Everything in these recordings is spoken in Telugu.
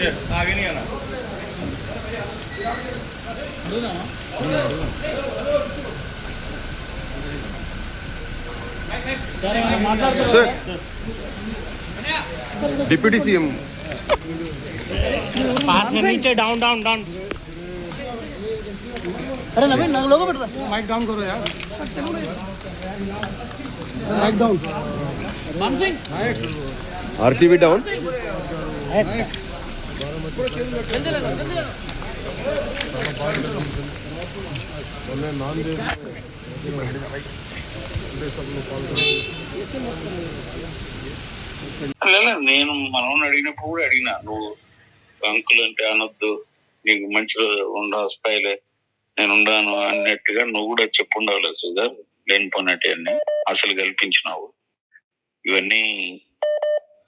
आगे नहीं आना। सर डिप्यूटी सीएम पास में नीचे डाउन डाउन डाउन। अरे नवीन लोगों बैठ रहा माइक डाउन करो यार, माइक डाउन। मान सिंह आरटीवी डाउन। నేను మనవని అడిగినప్పుడు కూడా అడిగినా, నువ్వు అంకుల్ అంటే అనొద్దు, నీకు మంచి ఉండ వస్తాయిలే, నేను ఉండాను అన్నట్టుగా నువ్వు కూడా చెప్పుండవులే సుధర్. లేని పన్నట్టు అన్ని అసలు కల్పించినావు. ఇవన్నీ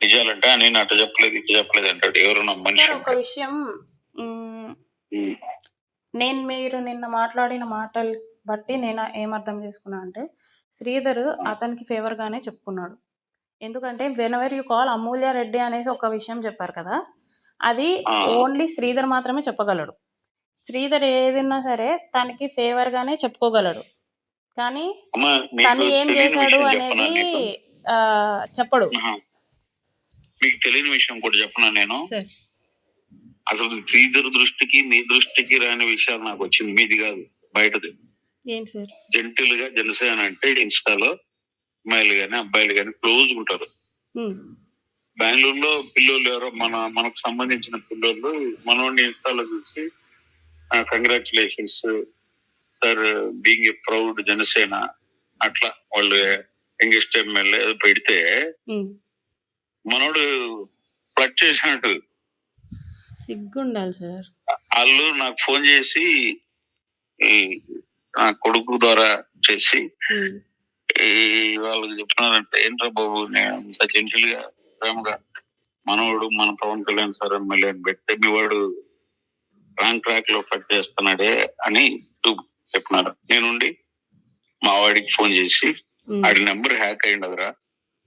నిజాలంటే నేను అటు చెప్పలేదు ఇటు చెప్పలేదు అంటాడు ఎవరన్నా మనిషి. ఒక విషయం, మీరు నిన్న మాట్లాడిన మాటలు బట్టి నేను ఏమర్థం చేసుకున్నా అంటే, శ్రీధర్ అతనికి ఫేవర్ గానే చెప్పుకున్నాడు. ఎందుకంటే వెనెవర్ యూ కాల్ అమూల్య రెడ్డి అనేసి ఒక విషయం చెప్పారు కదా, అది ఓన్లీ శ్రీధర్ మాత్రమే చెప్పగలడు. శ్రీధర్ ఏదైనా సరే తనకి ఫేవర్ గానే చెప్పుకోగలడు, కానీ తను ఏం చేశాడు అనేది చెప్పడు. మీకు తెలియని విషయం కూడా చెప్పనా నేను? అసలు శ్రీధర్ దృష్టికి మీ దృష్టికి రాని విషయాలు నాకు వచ్చింది, మీది కాదు బయటది. ఏంటి సార్? జెంటిల్ గా జనసేన అంటే ఇన్స్టాలో అమ్మాయిలు గాని అబ్బాయిలు గాని క్లోజ్ ఉంటారు. బెంగళూరులో పిల్లోళ్ళు ఎవరో మనకు సంబంధించిన పిల్లోళ్ళు మనోడిని ఇన్స్టాలో చూసి congratulations sir being a proud Janasena అట్లా వాళ్ళు యంగెస్ట్ ఎమ్మెల్యే పెడితే మనోడు ఫ్లడ్ చేసినట్టు సిగ్గుండాలి సార్. వాళ్ళు నాకు ఫోన్ చేసి నా కొడుకు ద్వారా చేసి వాళ్ళకి చెప్తున్నారంటే, ఏంట్రా బాబు నేను ఇంత జెంటిల్ గా ప్రేమగా మనవాడు మన పవన్ కళ్యాణ్ సార్ ఎమ్మెల్యే అని పెడితే మీ వాడు రాంగ్ ట్రాక్ లో ఫ్లడ్ చేస్తున్నాడే అని చెప్పినారు. నేనుండి మా వాడికి ఫోన్ చేసి ఆడి నెంబర్ హ్యాక్ అయ్యింది అదరా,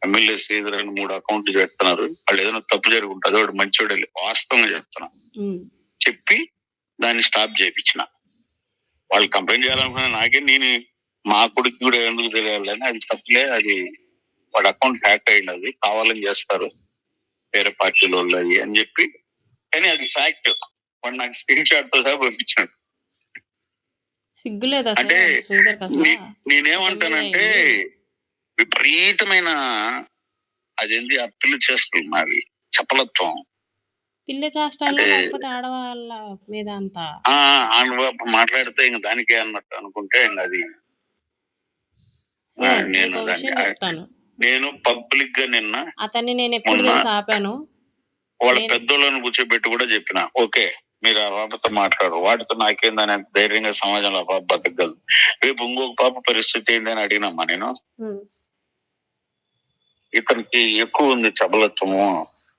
ఎమ్మెల్యే శ్రీధర్ అని 3 అకౌంట్లు చేస్తున్నారు, వాళ్ళు ఏదైనా తప్పు జరిగి ఉంటుంది, వాడు మంచివాడు వాస్తవంగా చెప్తున్నా చెప్పి దాన్ని స్టాప్ చేయించిన. వాళ్ళు కంప్లైంట్ చేయాలనుకున్నా నాకే, నేను మా కొడుకు కూడా ఎందుకు తెలియాలని, అది తప్పులే, అది వాడి అకౌంట్ హ్యాక్ అయ్యింది, అది కావాలని చేస్తారు వేరే పార్టీలో వాళ్ళు అని చెప్పి, కానీ అది ఫ్యాక్ట్. వాడు నాకు స్క్రీన్ షాట్ తో సహా పంపించాడు. అంటే నేనేమంటానంటే విపరీతమైన అదేంటి ఆ పిల్ల చేస్తున్నది చపలత్వం, పిల్ల చేష్టాలు లేకపోతే ఆడవాళ్ళ మీద అంతా మాట్లాడితే ఇంక దానికే అన్నట్టు అనుకుంటే అది నేను పబ్లిక్ గా నిన్న అతన్ని నేను ఎప్పుడు తెలిసి ఆపాను. వాళ్ళ పెద్దోళ్ళని కూర్చోబెట్టి కూడా చెప్పిన, ఓకే మీరు ఆ పాపతో మాట్లాడు, వాటితో నాకేందని ధైర్యంగా సమాజంలో ఆ పాప బతకగలదు, రేపు ఇంకొక పాప పరిస్థితి ఏందని అడిగినమ్మా నేను. ఇతనికి ఎక్కువ ఉంది చబలత్వము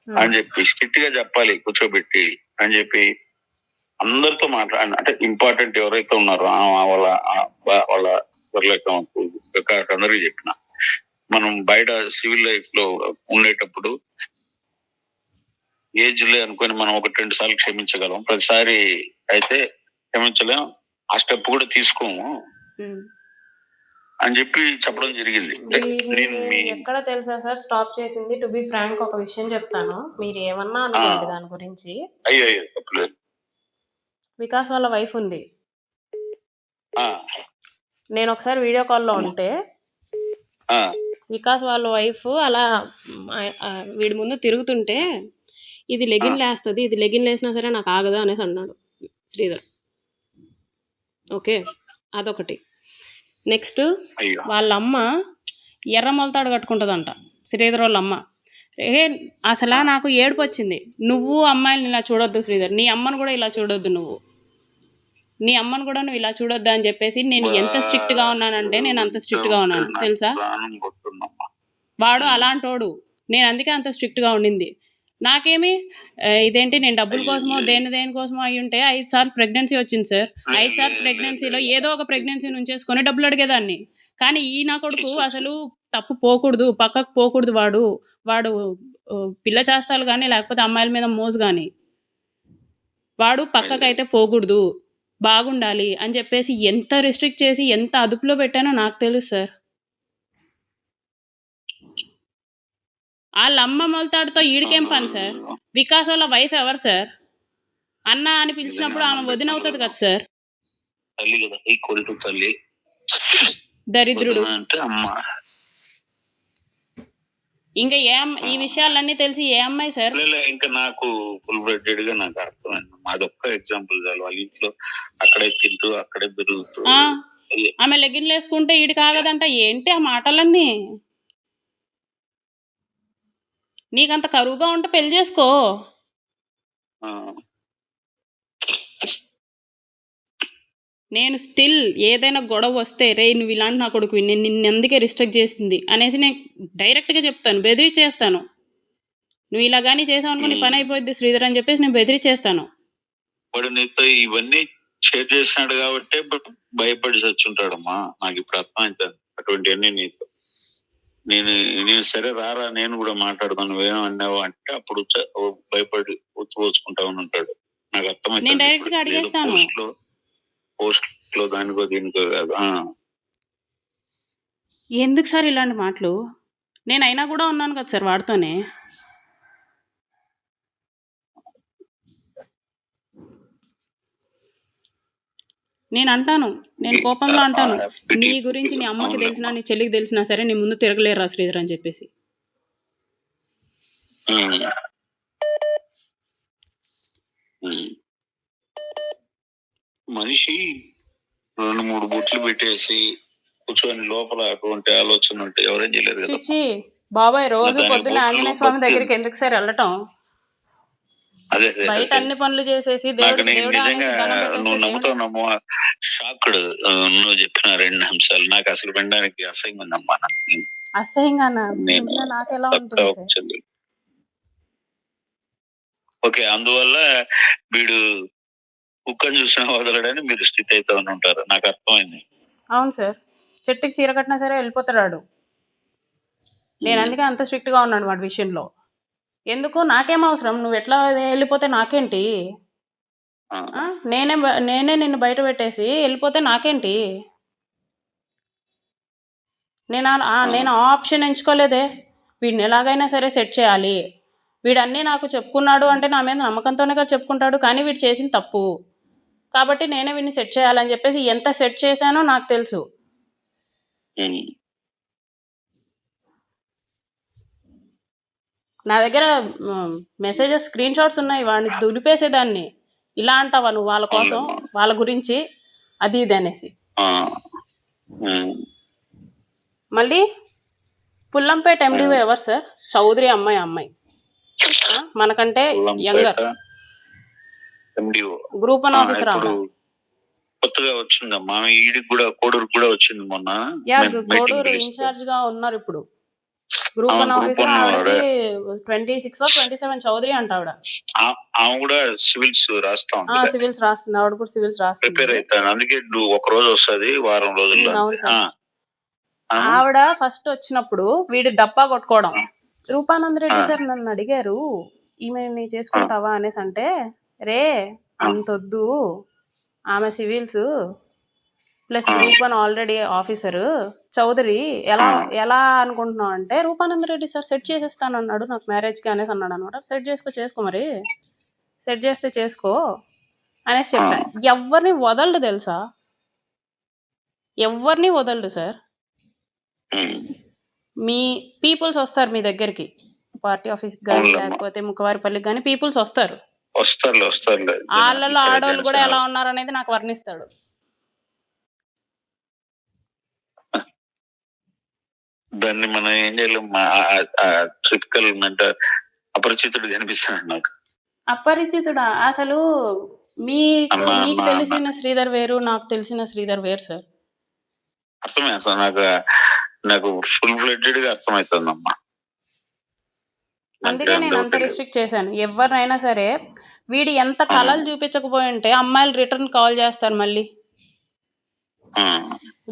అని చెప్పి స్ట్రిక్ట్ గా చెప్పాలి కూర్చోబెట్టి అని చెప్పి అందరితో మాట్లాడి, అంటే ఇంపార్టెంట్ ఎవరైతే ఉన్నారో వాళ్ళ అందరికీ చెప్పిన, మనం బయట సివిల్ లైఫ్ లో ఉండేటప్పుడు ఏజ్ లే అనుకొని మనం 1-2 సార్లు క్షమించగలం, ప్రతిసారి అయితే క్షమించలేం, ఆ స్టెప్ కూడా తీసుకోము అని చెప్పి చెప్పడం జరిగింది. ఎక్కడ తెలుసా సార్ స్టాప్ చేసింది? టు బి ఫ్రాంక్ ఒక విషయం చెప్తాను, మీరు ఏమన్నా అనుకోండి దాని గురించి. అయ్యో తప్పలేదు. వికాస్ వాళ్ళ వైఫ్ ఉంది, నేను ఒకసారి వీడియో కాల్లో ఉంటే వికాస్ వాళ్ళ వైఫ్ అలా వీడి ముందు తిరుగుతుంటే, ఇది లెగిన్ లేస్తుంది, ఇది లెగిన్ లేసినా సరే నాకు ఆగదు అనేసి అన్నాడు శ్రీధర్. ఓకే, అదొకటి. నెక్స్ట్ వాళ్ళ అమ్మ ఎర్ర మొలతాడు కట్టుకుంటుందంట శ్రీధర్ వాళ్ళ అమ్మ. అసలు నాకు ఏడుపు వచ్చింది, నువ్వు అమ్మాయిని ఇలా చూడొద్దు శ్రీధర్, నీ అమ్మను కూడా ఇలా చూడొద్దు, నీ అమ్మను కూడా నువ్వు ఇలా చూడొద్దు అని చెప్పేసి, నేను ఎంత స్ట్రిక్ట్ గా ఉన్నానంటే నేను అంత స్ట్రిక్ట్ గా ఉన్నాను తెలుసా. వాడు అలాంటోడు, నేను అందుకే అంత స్ట్రిక్ట్ గా ఉండింది. నాకేమి ఇదేంటి, నేను డబ్బుల కోసమో దేనికోసమో అయి ఉంటే 5 సార్లు ప్రెగ్నెన్సీ వచ్చింది సార్. 5 సార్లు ప్రెగ్నెన్సీలో ఏదో ఒక ప్రెగ్నెన్సీ నుంచేసుకొని డబ్బులు అడిగేదాన్ని. కానీ ఈ నా కొడుకు అసలు తప్పు పోకూడదు, పక్కకు పోకూడదు, వాడు పిల్ల చేష్టాలు కానీ లేకపోతే అమ్మాయిల మీద మోజు కానీ. వాడు పక్కకైతే పోకూడదు, బాగుండాలి అని చెప్పేసి ఎంత రిస్ట్రిక్ట్ చేసి ఎంత అదుపులో పెట్టానో నాకు తెలుసు సార్. వాళ్ళ అమ్మ మొలతాడుతో ఈడికేం పని సార్? వికాస్ వాళ్ళ వైఫ్ ఎవరు సార్? అన్న అని పిలిచినప్పుడు ఆమె వదిన అవుతుంది కదా సార్. తల్లి కదా, ఈక్వల్ టు తల్లి. దరిద్రుడు. వదిన అంటే అమ్మ. ఇంకా ఈ విషయాలన్నీ తెలిసి ఏ అమ్మాయి సార్? ఇంకా నాకు ఫుల్ బ్లడెడ్ గా నాకు అర్థమైంది. అదొక్క ఎగ్జాంపుల్ చాలు. వాళ్ళ ఇంట్లో అక్కడే తింటూ అక్కడే పెరుగుతూ ఆమె లెగిన్లు వేసుకుంటే ఈడి కాగదంట. ఏంటి ఆ మాటలన్నీ? నీకంత కరువుగా ఉంటే పెళ్లి చేసుకో. నేను స్టిల్ ఏదైనా గొడవ వస్తే రే నువ్వు ఇలాంటి నా కొడుకు నేను నిన్ను అందుకే రిస్ట్రిక్ట్ చేసింది అనేసి నేను డైరెక్ట్గా చెప్తాను, బెదిరించేస్తాను. నువ్వు ఇలా కానీ చేసావు అనుకో నీ పని అయిపోద్ది శ్రీధర్ అని చెప్పేసి నేను బెదిరించేస్తాను. వాడు నీతో ఇవన్నీ షేర్ చేసినాడు కాబట్టి భయపడి చచ్చుంటాడమ్మా. నాకు ఇప్పుడు అర్థమైంది అటువంటివన్నీ నీతో. నేను సరే రారా నేను కూడా మాట్లాడతాను, నువ్వేమో అన్నావు అంటే అప్పుడు భయపడి పోసుకుంటా ఉంటాడు. నాకు అర్థమైంది. నేను డైరెక్ట్ గా అడిగేస్తాను. పోస్ట్ లో దానికో దీనికో కాదు. ఎందుకు సార్ ఇలాంటి మాటలు? నేను అయినా కూడా ఉన్నాను కదా సార్ వాడితోనే. నేను అంటాను, నేను కోపంలో అంటాను, నీ గురించి నీ అమ్మకి తెలిసినా నీ చెల్లికి తెలిసినా సరే నీ ముందు తిరగలేరా శ్రీధర్ అని చెప్పేసి. మనిషి 2-3 బొట్లు పెట్టేసి కూర్చొని లోపల అటువంటి ఆలోచన ఉంటే ఎవరేం చేయలేరు కదా. చిచ్చి బాబాయ్, రోజు పొద్దున్న ఆంజనేయ స్వామి దగ్గరికి ఎందుకు సార్ వెళ్ళటం? అదే బయట అన్ని పనులు చేసేసి నువ్వు నమ్ముతావు షాక్డ్ నువ్వు చెప్పిన 2 అంశాలు నాకు అసలు వినడానికి అసహ్యంగా ఉందమ్మా. అసహ్యంగా నాకెలా ఉంటుంది? ఓకే, అందువల్ల వీడు కుక్కని చూసిన వదలడని మీరు స్థితి అయితే ఉంటారు. నాకు అర్థమైంది. అవును సార్, చెట్టుకి చీర కట్టినా సరే వెళ్ళిపోతాడు. నేను అందుకే అంత స్ట్రిక్ట్ గా ఉన్నాను వాడి విషయంలో. ఎందుకు? నాకేం అవసరం? నువ్వు ఎట్లా వెళ్ళిపోతే నాకేంటి? నేనే నిన్ను బయట పెట్టేసి వెళ్ళిపోతే నాకేంటి? నేను ఆ ఆప్షన్ ఎంచుకోలేదే. వీడిని ఎలాగైనా సరే సెట్ చేయాలి, వీడన్నీ నాకు చెప్పుకున్నాడు అంటే నా మీద నమ్మకంతోనే కదా చెప్పుకుంటాడు, కానీ వీడు చేసిన తప్పు కాబట్టి నేనే వీడిని సెట్ చేయాలని చెప్పేసి ఎంత సెట్ చేశానో నాకు తెలుసు. నా దగ్గర మెసేజెస్ స్క్రీన్ షాట్స్ ఉన్నాయి. వాడిని దులిపేసేదాన్ని. ఇలా అంటావా నువ్వు వాళ్ళ కోసం, వాళ్ళ గురించి అది ఇది అనేసి. మళ్ళీ పుల్లంపేట ఎండిఓ ఎవరు సార్? చౌదరి అమ్మాయి మనకంటే యంగర్. గ్రూప్ 1 ఆఫీసర్ కొత్తగా వచ్చిందమ్మా. ఈడికి కూడా కోడూరు కూడా వచ్చింది మొన్న. కోడూరు ఇన్ఛార్జ్ గా ఉన్నారు ఇప్పుడు. Group 1 officer. ఆవిడకి 26 or 27 చౌదరి అంట ఆవిడ. ఆమె కూడా సివిల్స్ రాస్తా సివిల్స్ రాస్తుంది. ఆవిడ కూడా సివిల్స్ రాస్తుంది. ప్రిపేర్ అవుతాను. అందుకే ఒక రోజు వస్తుంది, వారం రోజుల్లో. ఆవిడ ఫస్ట్ వచ్చినప్పుడు వీడి డబ్బా కొట్టుకోవడం. రూపానంద్ రెడ్డి సార్ నన్ను అడిగారు ఈమె చేసుకుంటావా అనేసి అంటే, రే అంతొద్దు, ఆమె civils plus group 1 already officer Chowdary ఎలా అనుకుంటున్నావు అంటే, రూపానంద్ రెడ్డి సార్ సెట్ చేసేస్తాను అన్నాడు నాకు మ్యారేజ్కి అనేసి అన్నాడు అనమాట. సెట్ చేసుకో మరి, సెట్ చేస్తే చేసుకో అనేసి చెప్పాను. ఎవరిని వదలడు తెలుసా, ఎవరిని వదలడు సార్. మీ పీపుల్స్ వస్తారు మీ దగ్గరికి, పార్టీ ఆఫీస్కి కానీ లేకపోతే ముక్కవారిపల్లికి కానీ పీపుల్స్ వస్తారు. వాళ్ళలో ఆడవాళ్ళు కూడా ఎలా ఉన్నారు అనేది నాకు వర్ణిస్తాడు. దాన్ని మనం ఏం చేయలేం. అపరిచితుడు కనిపిస్తాడు నాకు. అపరిచితుడా? అసలు మీకు తెలిసిన శ్రీధర్ వేరు, నాకు తెలిసిన శ్రీధర్ వేరు సార్. అర్థమే నాకు ఫుల్ ఫ్లెడ్జెడ్ గా అర్థమవుతుందమ్మా. అందుకే నేను అంత రిస్ట్రిక్ట్ చేశాను. ఎవరినైనా సరే వీడు ఎంత కళలు చూపించకపోయి ఉంటే అమ్మాయిలు రిటర్న్ కాల్ చేస్తారు మళ్ళీ.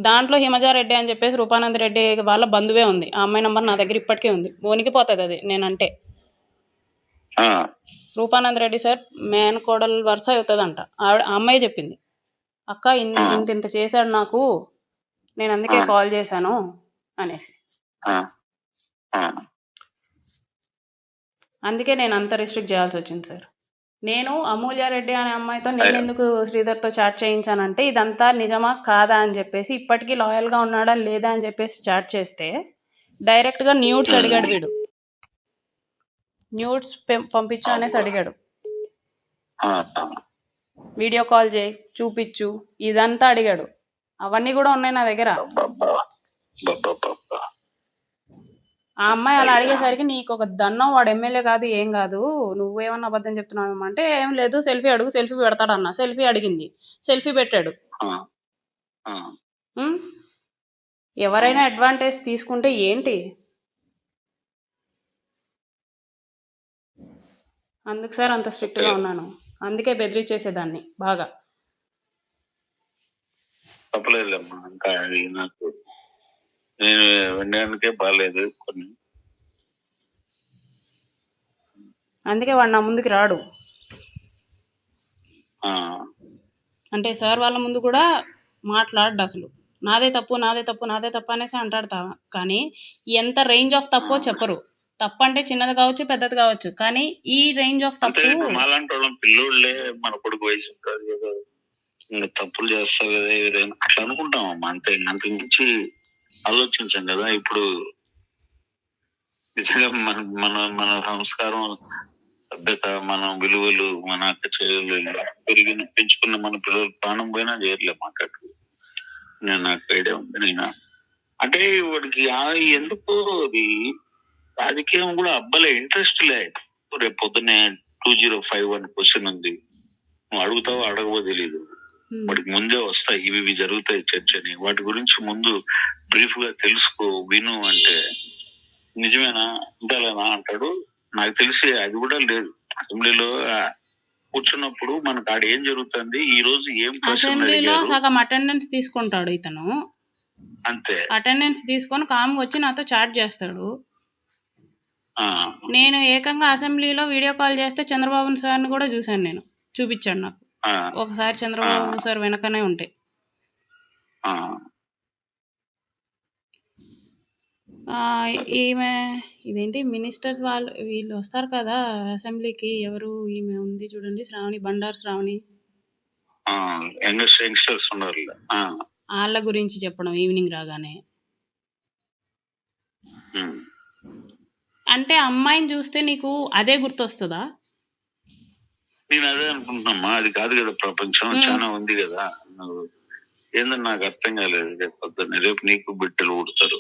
దాంట్లో హిమజారెడ్డి అని చెప్పేసి రూపానంద్ రెడ్డి వాళ్ళ బంధువే ఉంది. ఆ అమ్మాయి నంబర్ నా దగ్గర ఇప్పటికే ఉంది. వణికిపోతుంది అది నేనంటే. ఆ, రూపానంద్ రెడ్డి సార్ మేనకోడలు వరుస అవుతుందంట. ఆవిడ ఆ అమ్మాయి చెప్పింది, అక్క ఇంత చేశాడు నాకు, నేను అందుకే కాల్ చేశాను అనేసి. ఆ, ఆ. అందుకే నేను అంత రిస్ట్రిక్ట్ చేయాల్సి వచ్చింది సార్. నేను అమూల్యారెడ్డి అనే అమ్మాయితో నేను ఎందుకు శ్రీధర్తో చాట్ చేయించానంటే ఇదంతా నిజమా కాదా అని చెప్పేసి, ఇప్పటికీ లాయల్గా ఉన్నాడా లేదా అని చెప్పేసి చాట్ చేస్తే డైరెక్ట్గా న్యూడ్స్ అడిగాడు వీడు. న్యూడ్స్ పంపించు అనేసి అడిగాడు. ఆ, వీడియో కాల్ చేయి, చూపించు, ఇదంతా అడిగాడు. అవన్నీ కూడా ఉన్నాయి నా దగ్గర. అబ్బబ్బా, అబ్బబ్బబ్బబ్బా. ఆ అమ్మాయి అలా అడిగేసరికి, నీకు ఒక దండం, వాడు ఎమ్మెల్యే కాదు ఏం కాదు, నువ్వేమన్నా అబద్ధం చెప్తున్నావేమో అంటే, ఏం లేదు సెల్ఫీ అడుగు, సెల్ఫీ పెడతాడన్న. సెల్ఫీ అడిగింది, సెల్ఫీ పెట్టాడు. ఆ, ఆ. ఉమ్, ఎవరైనా అడ్వాంటేజ్ తీసుకుంటే ఏంటి? అందుకు సార్ అంత స్ట్రిక్ట్గా ఉన్నాను. అందుకే బెదిరించేసేదాన్ని బాగా. తప్పలేదమ్మా, ఇంకా అది నాకు నేను వినడానికే బాగాలేదు కొన్ని. అందుకే వాడు నా ముందుకు రాడు. ఆ, అంటే సార్ వాళ్ళ ముందు కూడా మాట్లాడు అసలు. నాదే తప్పు నాదే తప్పు నాదే తప్పు అనేసి అంటాడు. కానీ ఎంత రేంజ్ ఆఫ్ తప్పో చెప్పరు. తప్పు అంటే చిన్నది కావచ్చు పెద్దది కావచ్చు, కానీ ఈ రేంజ్ ఆఫ్ అంటే తప్పు. ఇప్పుడు మాలాంటి వాళ్ళం పిల్లోళ్ళే, మన కొడుకు వయసు ఉంటుంది కదా, ఇంకా తప్పులు చేస్తారు కదా ఏదైనా అట్లా అనుకుంటామమ్మా, అంతే. అంతకు మించి ఆలోచించాం కదా. ఇప్పుడు నిజంగా మన మన మన సంస్కారం, సభ్యత, మన విలువలు, మన అక్క చెల్లెలు పెంచుకున్న మన పిల్లలు ప్రాణం పోయినా చేయట్లేదు మాట్లాడు. నేను నాకు ఐడియా ఉంది. నేను అంటే వాడికి ఎందుకు అది రాజకీయం కూడా అబ్బాలే ఇంట్రెస్ట్ లే. రేపు పొద్దున్నే 2051 క్వశ్చన్ ఉంది, నువ్వు అడుగుతావో అడగవో తెలీదు. వాడికి ముందే వస్తాయి, ఇవి జరుగుతాయి చర్చ అని. వాటి గురించి ముందు బ్రీఫ్ గా తెలుసుకో, విను అంటే నిజమేనా ఉండాలనా అంటాడు. నాకు తెలిసి అది కూడా లేదు. అసెంబ్లీలో కూర్చున్నప్పుడు మనకు ఆడ ఏం జరుగుతుంది, ఈ రోజు ఏం అసెంబ్లీలో సగం అటెండెన్స్ తీసుకుంటాడు ఇతను, అంతే. అటెండెన్స్ తీసుకొని కామ్గా వచ్చి నాతో చాట్ చేస్తాడు. నేను ఏకంగా అసెంబ్లీలో వీడియో కాల్ చేస్తే చంద్రబాబు సార్ని కూడా చూశాను, నేను చూపించాడు నాకు ఒకసారి. చంద్రబాబు సార్ వెనకనే ఉంటాయి. ఈమె ఇదేంటి మినిస్టర్స్ వీళ్ళు వస్తారు కదా అసెంబ్లీకి, ఎవరు ఈమె ఉంది చూడండి, శ్రావణి, బండారు శ్రావణి, వాళ్ళ గురించి చెప్పడం ఈవినింగ్ రాగానే. అంటే అమ్మాయిని చూస్తే నీకు అదే గుర్తొస్తుందా? నేను అదే అనుకుంటున్నామ్మా, అది కాదు కదా ప్రపంచం, చాలా ఉంది కదా. ఏందని నాకు అర్థం కాలేదు. రేపు పొద్దున్న రేపు నీకు బిడ్డలు పుడతారు,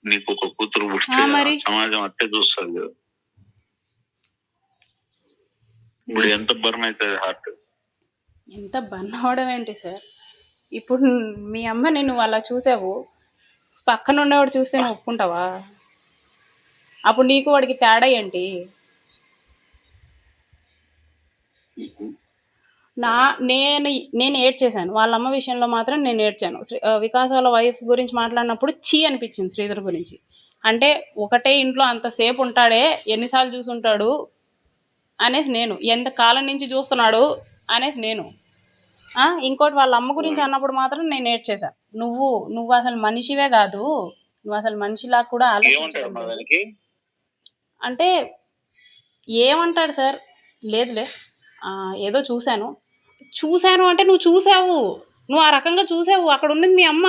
నీకు ఒక కూతురు పుడితే సమాజం అట్టే చూస్తుంది కదా. ఇప్పుడు ఎంత బర్న్ అవుతుంది హార్ట్. ఎంత బర్న్ అవడం ఏంటి సార్? ఇప్పుడు మీ అమ్మని నువ్వు అలా చూసావు, పక్కన ఉండేవాడు చూస్తే నువ్వు ఒప్పుకుంటావా? అప్పుడు నీకు వాడికి తేడా ఏంటి? నేను ఏడ్చేశాను వాళ్ళ అమ్మ విషయంలో మాత్రం. నేను ఏడ్చాను. వికాస్ వాళ్ళ వైఫ్ గురించి మాట్లాడినప్పుడు చీ అనిపించింది శ్రీధర్ గురించి. అంటే ఒకటే ఇంట్లో అంతసేపు ఉంటాడే, ఎన్నిసార్లు చూసుంటాడు అనేసి నేను, ఎంత కాలం నుంచి చూస్తున్నాడు అనేసి నేను. ఇంకోటి వాళ్ళ అమ్మ గురించి అన్నప్పుడు మాత్రం నేను ఏడ్చేశాను. నువ్వు అసలు మనిషివే కాదు, నువ్వు అసలు మనిషిలా కూడా ఆలోచించడం. అంటే ఏమంటాడు సార్, లేదులే ఏదో చూశాను అంటే నువ్వు చూసావు, నువ్వు ఆ రకంగా చూసావు, అక్కడ ఉన్నది మీ అమ్మ.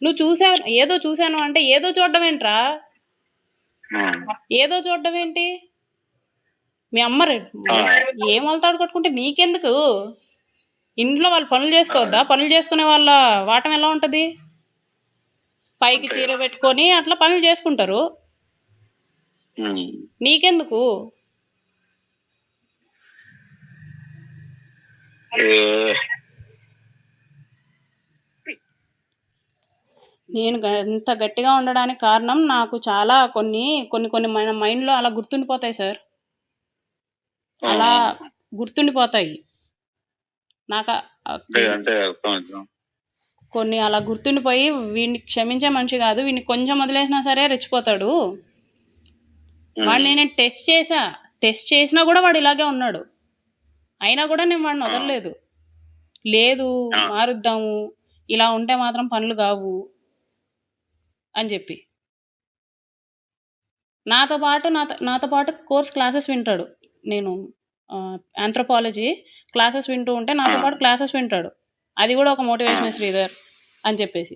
నువ్వు చూసావు, ఏదో చూశాను అంటే ఏదో చూడడం ఏంట్రా? ఏదో చూడడం ఏంటి? మీ అమ్మ ఏం వెళ్తాడు కొట్టుకుంటే నీకెందుకు? ఇంట్లో వాళ్ళు పనులు చేసుకోవద్దా? పనులు చేసుకునే వాళ్ళ వాటం ఎలా ఉంటుంది? పైకి చీర పెట్టుకొని అట్లా పనులు చేసుకుంటారు, నీకెందుకు? నేను ఇంత గట్టిగా ఉండడానికి కారణం నాకు చాలా కొన్ని మన మైండ్లో అలా గుర్తుండిపోతాయి సార్, అలా గుర్తుండిపోతాయి నాకు. కొన్ని అలా గుర్తుండిపోయి వీడిని క్షమించే మనిషి కాదు, వీడిని కొంచెం వదిలేసినా సరే రెచ్చిపోతాడు. వాడిని నేను టెస్ట్ చేసినా కూడా వాడు ఇలాగే ఉన్నాడు. అయినా కూడా నేను వాడిని వదలలేదు. లేదు మారుద్దాము, ఇలా ఉంటే మాత్రం పనులు కావు అని చెప్పి నాతో పాటు కోర్స్ క్లాసెస్ వింటాడు. నేను ఆంథ్రోపాలజీ క్లాసెస్ వింటూ ఉంటే నాతో పాటు క్లాసెస్ వింటాడు. అది కూడా ఒక మోటివేషన్ శ్రీధర్ అని చెప్పేసి.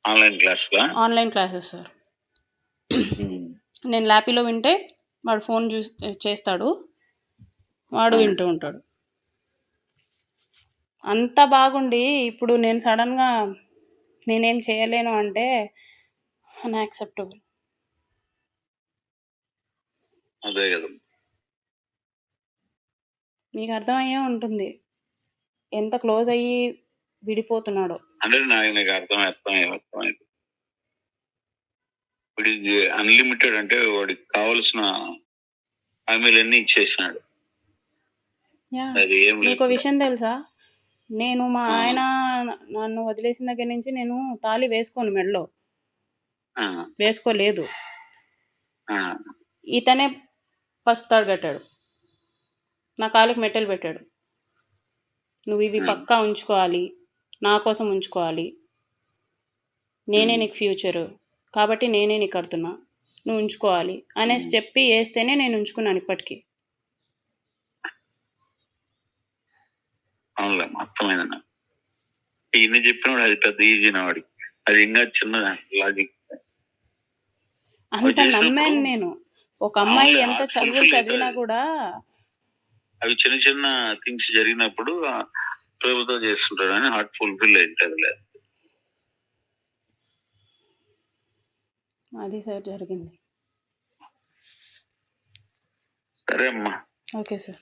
Online classes sir. నేను ల్యాపీలో వింటే వాడు ఫోన్ చేస్తాడు, వాడు వింటూ ఉంటాడు. అంత బాగుండి ఇప్పుడు నేను సడన్గా నేనేం చేయలేను అంటే అన్యాక్సెప్టబుల్. అదే కదా, మీకు అర్థమయ్యే ఉంటుంది ఎంత క్లోజ్ అయ్యి విడిపోతున్నాడో. అంటే నాకు అర్థమైంది. వాడికి అన్లిమిటెడ్ అంటే వాడికి కావలసిన హామీలన్నీ ఇచ్చేసినాడు. అది ఏం మీకు విషయం తెలుసా, నేను మా ఆయన నన్ను వదిలేసిన దగ్గర నుంచి నేను తాళి వేసుకోను, మెడలో వేసుకోలేదు. ఇతనే పసుపు తాడు కట్టాడు, నా కాలికి మెట్టెలు పెట్టాడు. నువ్వు ఇవి పక్కా ఉంచుకోవాలి, నా కోసం ఉంచుకోవాలి, నేనే నీకు ఫ్యూచరు కాబట్టి నేనే నీకు కడుతున్నా, నువ్వు ఉంచుకోవాలి అనేసి చెప్పి వేస్తేనే నేను ఉంచుకున్నాను ఇప్పటికీ. అవునులే, అర్థమైందన్న. ఇన్ని చెప్పినవాడు అది పెద్ద ఈజీనా వాడికి, అది ఇంకా చిన్న లాజిక్. అంత నమ్మాను నేను. ఒక అమ్మాయి ఎంత చదువులు చదివినా కూడా అవి చిన్న చిన్న థింగ్స్ జరిగినప్పుడు ప్రేమతో చేస్తుంటాడు అని హార్ట్ ఫుల్ఫిల్ అయింది. అది సార్ జరిగింది. సరే అమ్మా. Okay sir.